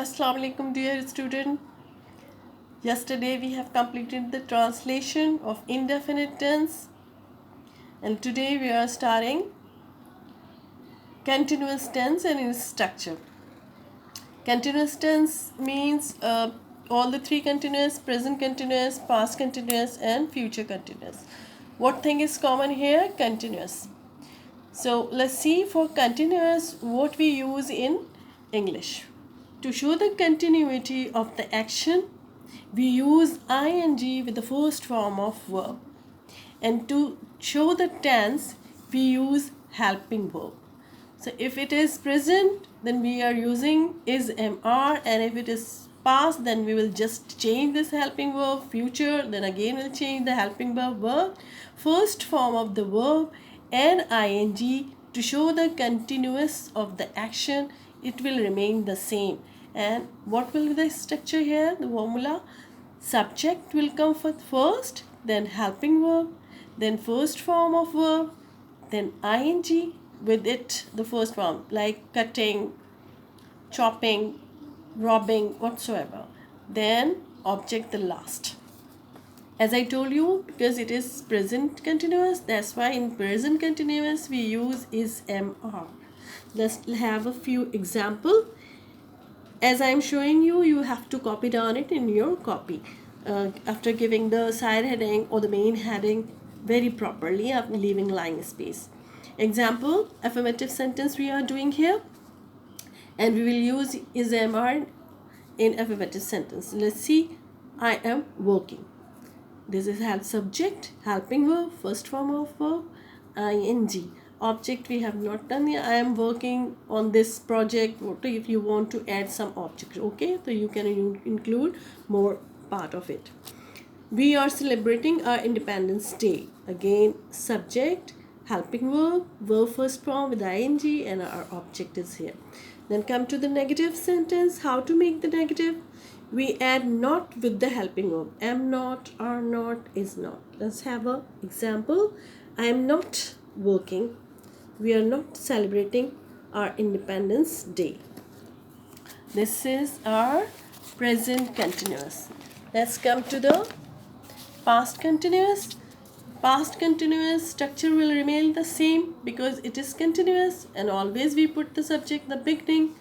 Assalamu alaikum dear student. Yesterday we have completed the translation of indefinite tense and today we are starting continuous tense and its structure. Continuous tense means all the three continuous: present continuous, past continuous and future continuous. What thing is common here? Continuous. So let's see for continuous what we use in English. To show the continuity of the action, we use ing with the first form of verb. And to show the tense, we use helping verb. So if it is present, then we are using is mr, and if it is past, then we will just change this helping verb. Future, then again we'll change the helping verb, first form of the verb and ing. To show the continuous of the action, it will remain the same. And what will be the structure here? The formula: subject will come first, then helping verb, then first form of verb, then ing with it, the first form, like cutting, chopping, robbing, whatsoever, then object the last. As I told you, because it is present continuous, that's why in present continuous we use is mr. Let's have a few examples. As I am showing you, you have to copy down it in your copy after giving the side heading or the main heading very properly, after leaving line space. Example, affirmative sentence we are doing here, and we will use is mr in affirmative sentence. Let's see. I am working. This is help subject, helping verb, first form of verb, ing. Object we have not done yet. I am working on this project. If you want to add some object, okay, so you can include more part of it. We are celebrating our Independence Day. Again, subject, helping verb first form with ing, and our object is here. Then come to the negative sentence. How to make the negative? We add not with the helping verb. Am not, are not, is not. Let's have an example. I am not working. We are not celebrating our Independence Day. This is our present continuous. Let's come to the past continuous. Past continuous structure will remain the same because it is continuous, and always we put the subject in the beginning,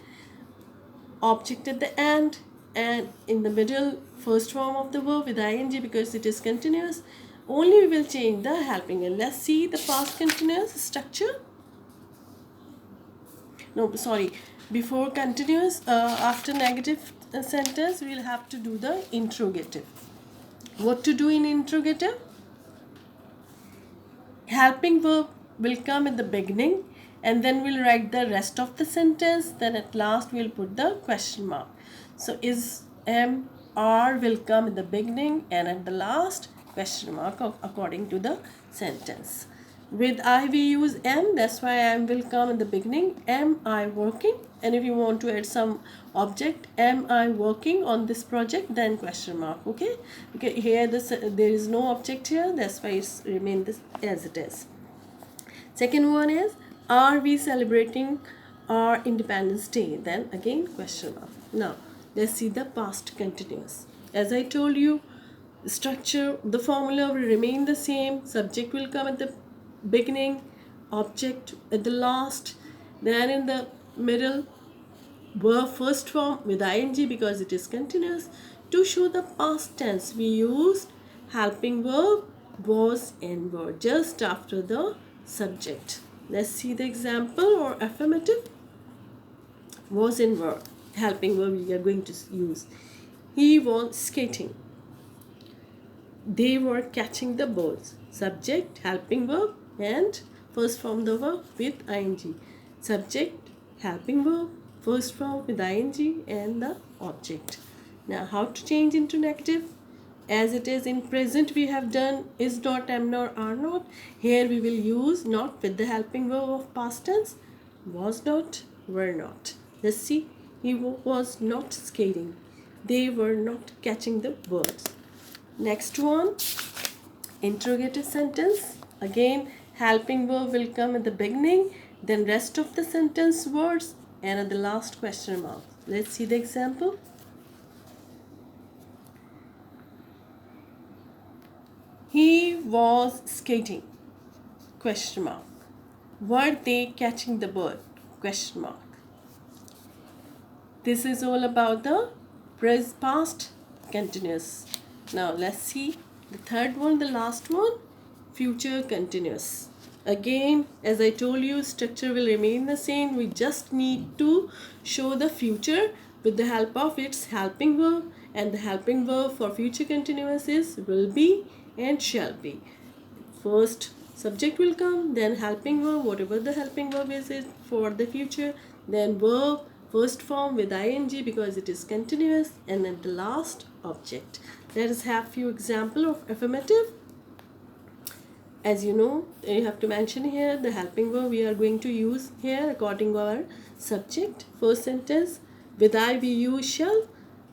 object at the end, and in the middle first form of the verb with ing because it is continuous. Only we will change the helping verb. Let's see the past continuous structure. No, sorry, before continuous, after negative sentence we will have to do the interrogative. What to do in interrogative? Helping verb will come in the beginning, and then we'll write the rest of the sentence. Then at last we'll put the question mark. So is mr will come in the beginning, and at the last question mark according to the sentence. With I we use am, that's why am will come in the beginning. Am I working? And if you want to add some object, am I working on this project, then question mark. Okay, here there is no object here, that's why it's remain this as it is. Second one is, are we celebrating our Independence Day? Then again question mark. Now let's see the past continuous. As I told you, the structure, the formula will remain the same. Subject will come at the beginning, object at the last, then in the middle verb first form with ing because it is continuous. To show the past tense, we used helping verb, was, and were just after the subject. Let's see the example or affirmative. Was and were, helping verb we are going to use. He was skating. They were catching the birds. Subject, helping verb, and first form the verb with ing. Subject, helping verb, first form with ing, and the object. Now how to change into negative? As it is in present we have done is not, am not, are not. Here we will use not with the helping verb of past tense. Was not, were not. Let's see. He was not skating. They were not catching the birds. Next one, interrogative sentence. Again, helping verb will come at the beginning, then rest of the sentence words, and at the last question mark. Let's see the example. He was skating, question mark. Were they catching the bird, question mark. This is all about the past continuous. Now let's see the third one, the last one, future continuous. Again, as I told you, structure will remain the same. We just need to show the future with the help of its helping verb, and the helping verb for future continuous is will be and shall be. First subject will come, then helping verb, whatever the helping verb is it for the future, then verb first form with ing because it is continuous, and then the last object. Let us have few example of affirmative. As you know, you have to mention here the helping verb we are going to use here according to our subject. First sentence, with I we use shall,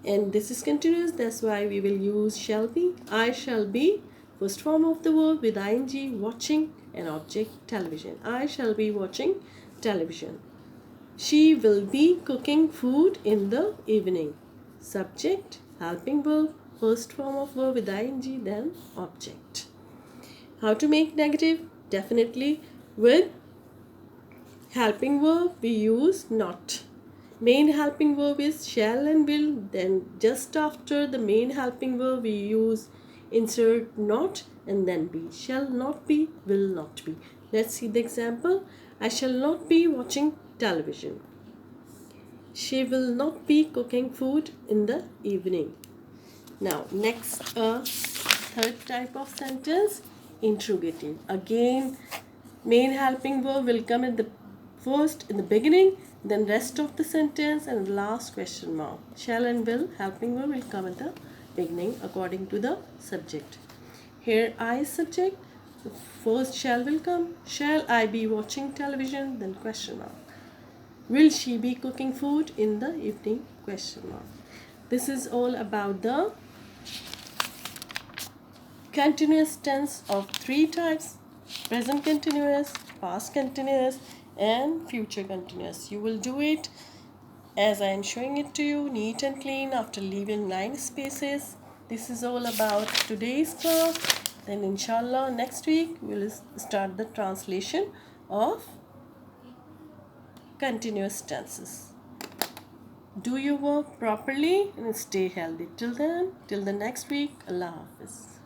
and this is continuous, that's why we will use shall be. I shall be, first form of the verb with ing, watching, and object television. I shall be watching television. She will be cooking food in the evening. Subject, helping verb, first form of verb with ing, then object. How to make negative? Definitely with helping verb we use not. Main helping verb is shall and will, then just after the main helping verb we use insert not and then be. Shall not be, will not be. Let's see the example. I shall not be watching television. She will not be cooking food in the evening. Now next, third type of sentence, interrogative. Again, main helping verb will come at the first in the beginning, then rest of the sentence, and the last question mark. Shall and will helping verb will come at the beginning according to the subject. Here I is subject, the first shall will come. Shall I be watching television? Then question mark. Will she be cooking food in the evening? Question mark. This is all about the continuous tense of three types: present continuous, past continuous, and future continuous. You will do it as I am showing it to you, neat and clean, after leaving 9 spaces. This is all about today's class. Then inshallah next week we will start the translation of continuous tenses. Do your work properly and stay healthy. Till then, till the next week, Allah Hafiz.